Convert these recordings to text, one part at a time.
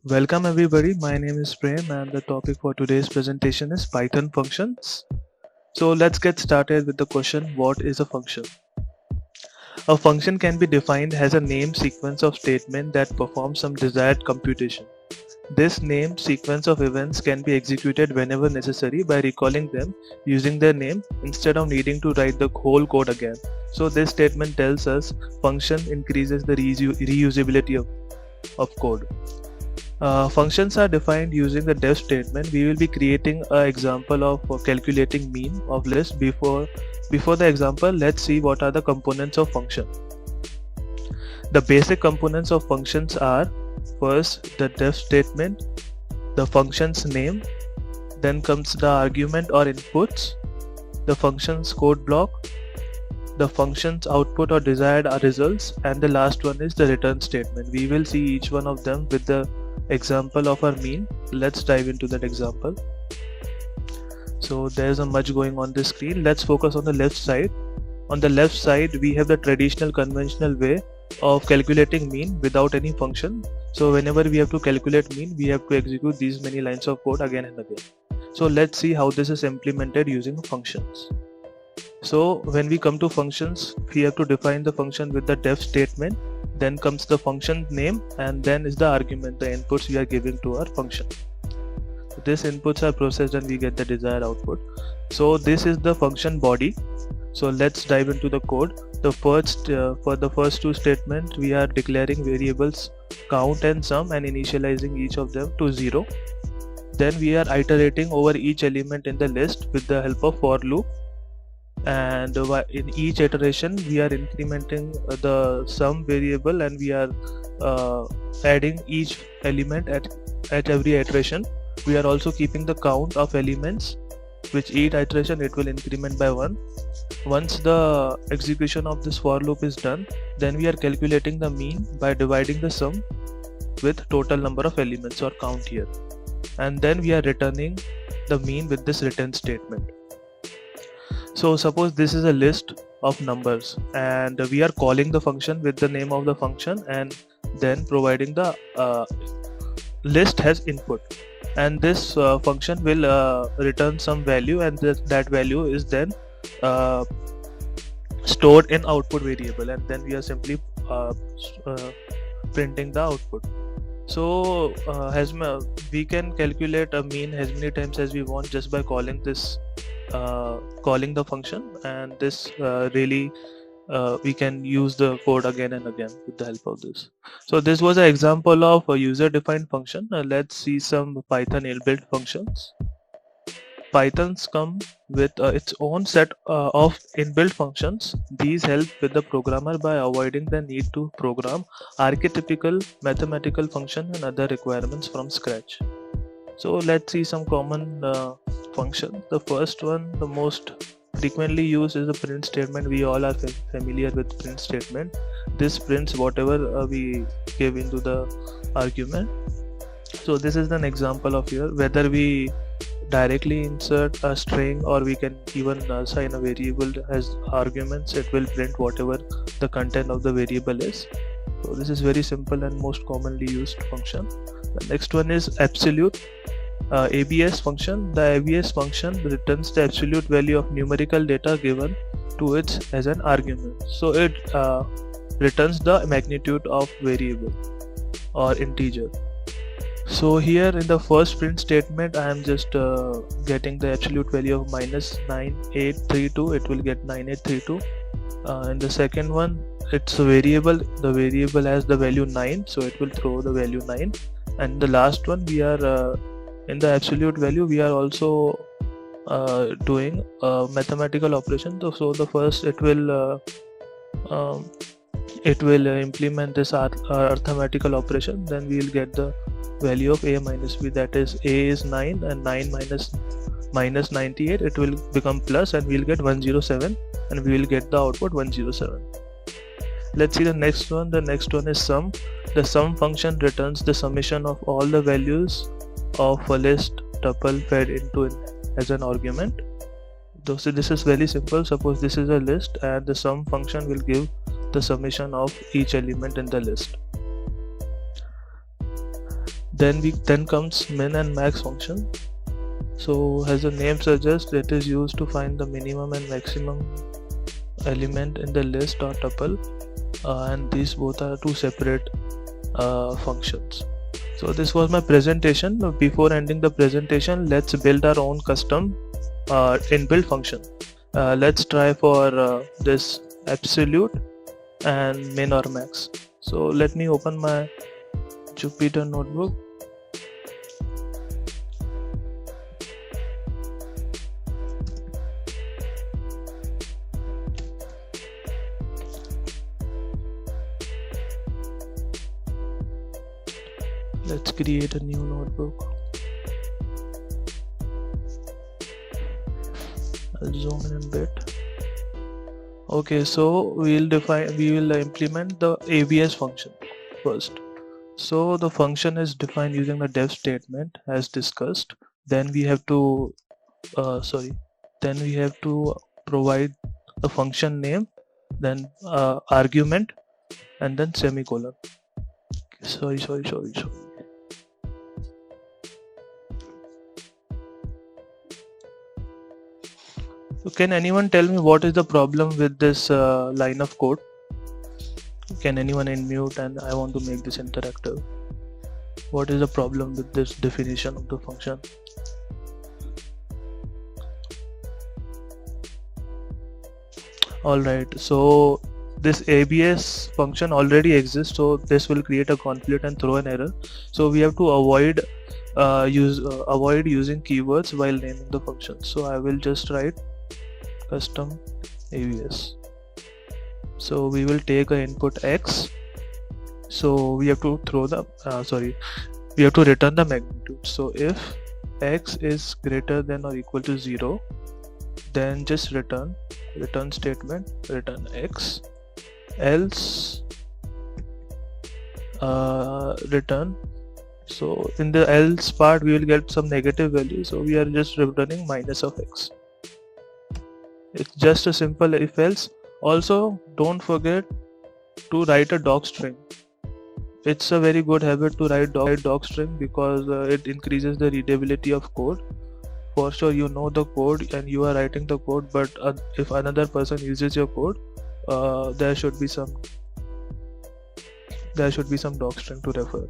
Welcome everybody, my name is Prem and the topic for today's presentation is Python functions. So let's get started with the question, what is a function? A function can be defined as a name sequence of statements that perform some desired computation. This name sequence of events can be executed whenever necessary by recalling them using their name instead of needing to write the whole code again. So this statement tells us function increases the reusability of code. Functions are defined using the def statement. We will be creating an example of calculating mean of list. Before the example, let's see what are the components of function. The basic components of functions are first the def statement, the function's name, then comes the argument or inputs, the function's code block, the function's output or desired results, and the last one is the return statement. We will see each one of them with the example of our mean. Let's dive into that example. So there's a much going on this screen. Let's focus on the left side. On the left side we have the traditional conventional way of calculating mean without any function. So whenever we have to calculate mean, we have to execute these many lines of code again and again. So let's see how this is implemented using functions. So when we come to functions, we have to define the function with the def statement, then comes the function name, and then is the argument, the inputs we are giving to our function. So these inputs are processed and we get the desired output. So this is the function body. So let's dive into the code. The first for the first two statements, we are declaring variables count and sum and initializing each of them to 0. Then we are iterating over each element in the list with the help of for loop. And in each iteration we are incrementing the sum variable, and we are adding each element at every iteration. We are also keeping the count of elements, which each iteration it will increment by 1. Once the execution of this for loop is done, then we are calculating the mean by dividing the sum with total number of elements or count here, and then we are returning the mean with this return statement. So suppose this is a list of numbers and we are calling the function with the name of the function and then providing the list as input, and this function will return some value, and that value is then stored in output variable, and then we are simply printing the output. So we can calculate a mean as many times as we want just by calling this calling the function, and this really we can use the code again and again with the help of this. So this was an example of a user defined function. Let's see some Python inbuilt functions. Pythons come with its own set of inbuilt functions. These help with the programmer by avoiding the need to program archetypical mathematical function and other requirements from scratch. So let's see some common functions. The first one, the most frequently used, is the print statement. We all are familiar with print statement. This prints whatever we give into the argument. So this is an example of here, whether we directly insert a string or we can even assign a variable as arguments, it will print whatever the content of the variable is. So this is very simple and most commonly used function. The next one is absolute ABS function. The ABS function returns the absolute value of numerical data given to it as an argument. So it returns the magnitude of variable or integer. So here in the first print statement, I am just getting the absolute value of minus 9832. It will get 9832. In the second one, it's a variable. The variable has the value 9, so it will throw the value 9. And the last one, we are in the absolute value, we are also doing mathematical operation. So the first it will implement this arithmetical operation. Then we will get the value of a minus b, that is a is 9 and 9 minus 98, it will become plus, and we will get 107, and we will get the output 107. Let's see the next one. The next one is sum. The sum function returns the summation of all the values of a list tuple fed into it as an argument. So this is very simple. Suppose this is a list and the sum function will give the summation of each element in the list. Then comes min and max function. So as the name suggests, it is used to find the minimum and maximum element in the list or tuple, and these both are two separate functions. So this was my presentation. Before ending the presentation, let's build our own custom inbuilt function. Let's try for this absolute and min or max. So let me open my Jupyter notebook. Let's create a new notebook. I'll zoom in a bit. Okay, so we will implement the ABS function first. So the function is defined using the def statement as discussed. Then we have to provide the function name, then argument, and then semicolon. Sorry. So can anyone tell me what is the problem with this line of code? Can anyone unmute? And I want to make this interactive. What is the problem with this definition of the function? Alright, so this ABS function already exists, so this will create a conflict and throw an error. So we have to avoid using keywords while naming the function. So I will just write custom ABS. So we will take an input X. So we have to throw the we have to return the magnitude. So if X is greater than or equal to 0, then just return statement, return X, else return. So in the else part we will get some negative value, so we are just returning minus of X. It's just a simple if else. Also, don't forget to write a doc string. It's a very good habit to write doc string because it increases the readability of code. For sure you know the code and you are writing the code, but if another person uses your code, there should be some doc string to refer.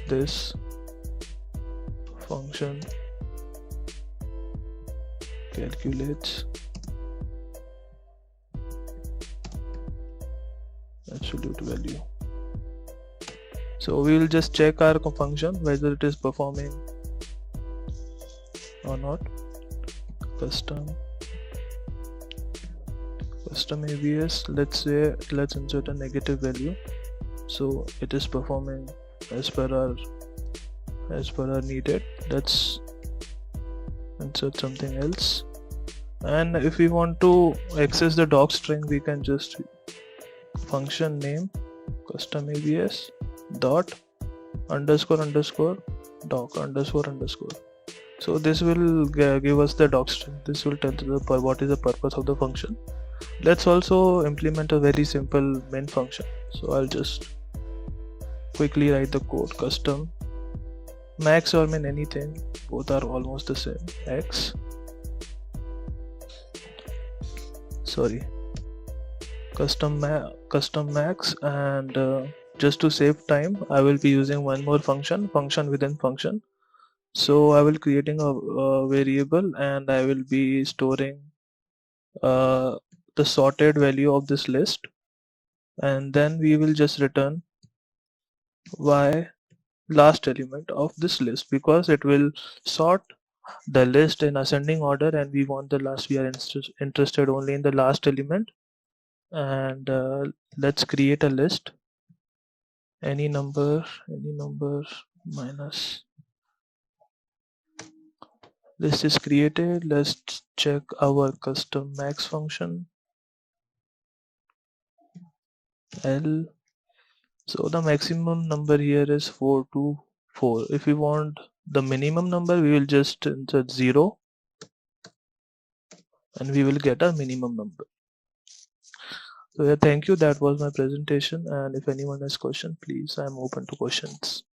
This function calculates absolute value. So we will just check our function whether it is performing or not. Custom ABS, let's insert a negative value. So it is performing as per our needed. Let's insert something else. And if we want to access the doc string, we can just function name custom ABS dot underscore doc underscore. So this will give us the doc string. This will tell what is the purpose of the function. Let's also implement a very simple main function. So I'll just quickly write the code. Custom max or min, anything, both are almost the same. X, custom max, and just to save time, I will be using one more function within function. So I will creating a variable and I will be storing the sorted value of this list, and then we will just return y last element of this list because it will sort the list in ascending order and we want the last. We are interested only in the last element. And let's create a list. Any number minus. List is created. Let's check our custom max function. L. So the maximum number here is 424. If we want the minimum number, we will just insert 0 and we will get a minimum number. So yeah, thank you. That was my presentation, and if anyone has question, please, I am open to questions.